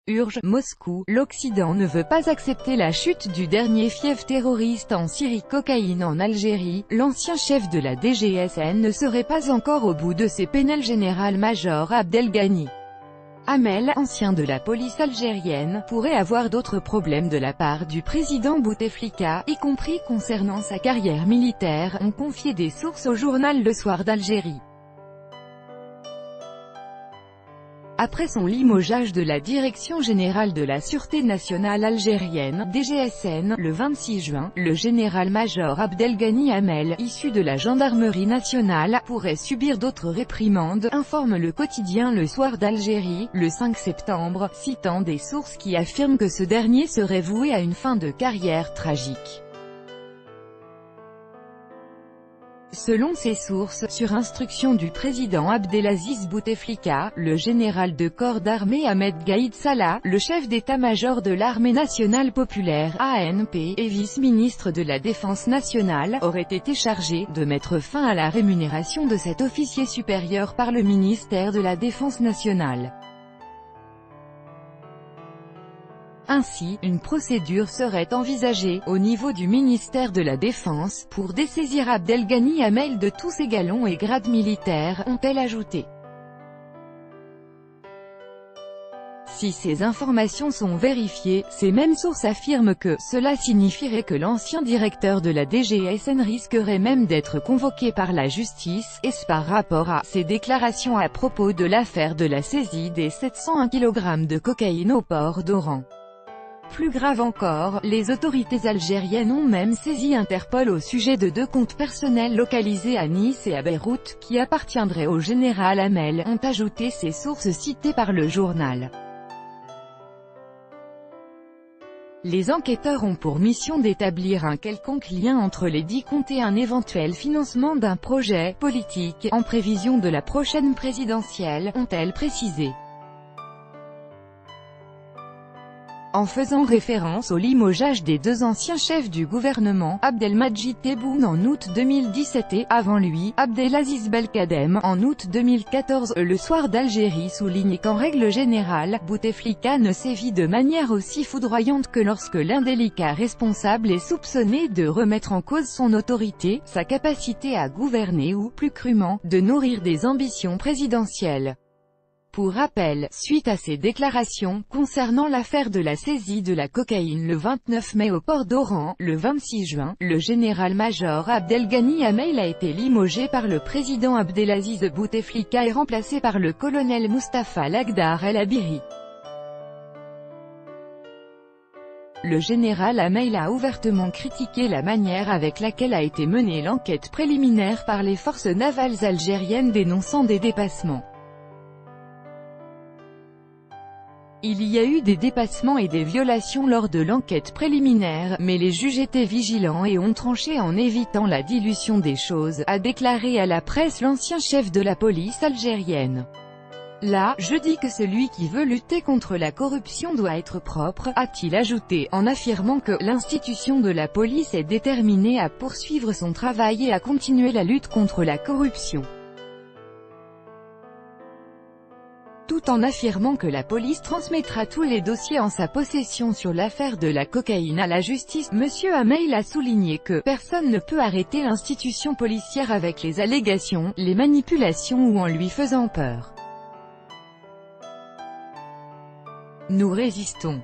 Urge, Moscou, l'Occident ne veut pas accepter la chute du dernier fief terroriste en Syrie. Cocaïne en Algérie, l'ancien chef de la DGSN ne serait pas encore au bout de ses peines. Général-major Abdelghani Hamel, ancien de la police algérienne, pourrait avoir d'autres problèmes de la part du président Bouteflika, y compris concernant sa carrière militaire, ont confié des sources au journal Le Soir d'Algérie. Après son limogeage de la Direction générale de la Sûreté nationale algérienne, DGSN, le 26 juin, le général-major Abdelghani Hamel, issu de la gendarmerie nationale, pourrait subir d'autres réprimandes, informe le quotidien Le Soir d'Algérie, le 5 septembre, citant des sources qui affirment que ce dernier serait voué à une fin de carrière tragique. Selon ces sources, sur instruction du président Abdelaziz Bouteflika, le général de corps d'armée Ahmed Gaïd Salah, le chef d'état-major de l'Armée nationale populaire (ANP) et vice-ministre de la Défense nationale, aurait été chargé de mettre fin à la rémunération de cet officier supérieur par le ministère de la Défense nationale. Ainsi, une procédure serait envisagée, au niveau du ministère de la Défense, pour dessaisir Abdelghani Hamel de tous ses galons et grades militaires, ont-elles ajouté. Si ces informations sont vérifiées, ces mêmes sources affirment que cela signifierait que l'ancien directeur de la DGSN risquerait même d'être convoqué par la justice, et ce par rapport à ses déclarations à propos de l'affaire de la saisie des 701 kg de cocaïne au port d'Oran. Plus grave encore, les autorités algériennes ont même saisi Interpol au sujet de 2 comptes personnels localisés à Nice et à Beyrouth, qui appartiendraient au général Hamel, ont ajouté ces sources citées par le journal. Les enquêteurs ont pour mission d'établir un quelconque lien entre les 10 comptes et un éventuel financement d'un projet politique, en prévision de la prochaine présidentielle, ont-elles précisé. En faisant référence au limogeage des 2 anciens chefs du gouvernement, Abdelmadjid Tebboune en août 2017 et, avant lui, Abdelaziz Belkadem, en août 2014, Le Soir d'Algérie souligne qu'en règle générale, Bouteflika ne sévit de manière aussi foudroyante que lorsque l'indélicat responsable est soupçonné de remettre en cause son autorité, sa capacité à gouverner ou, plus crûment, de nourrir des ambitions présidentielles. Pour rappel, suite à ces déclarations, concernant l'affaire de la saisie de la cocaïne le 29 mai au port d'Oran, le 26 juin, le général-major Abdelghani Hamel a été limogé par le président Abdelaziz Bouteflika et remplacé par le colonel Mustapha Lagdar El Abiri. Le général Hamel a ouvertement critiqué la manière avec laquelle a été menée l'enquête préliminaire par les forces navales algériennes, dénonçant des dépassements. Il y a eu des dépassements et des violations lors de l'enquête préliminaire, mais les juges étaient vigilants et ont tranché en évitant la dilution des choses, a déclaré à la presse l'ancien chef de la police algérienne. Là, je dis que celui qui veut lutter contre la corruption doit être propre, a-t-il ajouté, en affirmant que l'institution de la police est déterminée à poursuivre son travail et à continuer la lutte contre la corruption. Tout en affirmant que la police transmettra tous les dossiers en sa possession sur l'affaire de la cocaïne à la justice, M. Hamel a souligné que « personne ne peut arrêter l'institution policière avec les allégations, les manipulations ou en lui faisant peur. Nous résistons.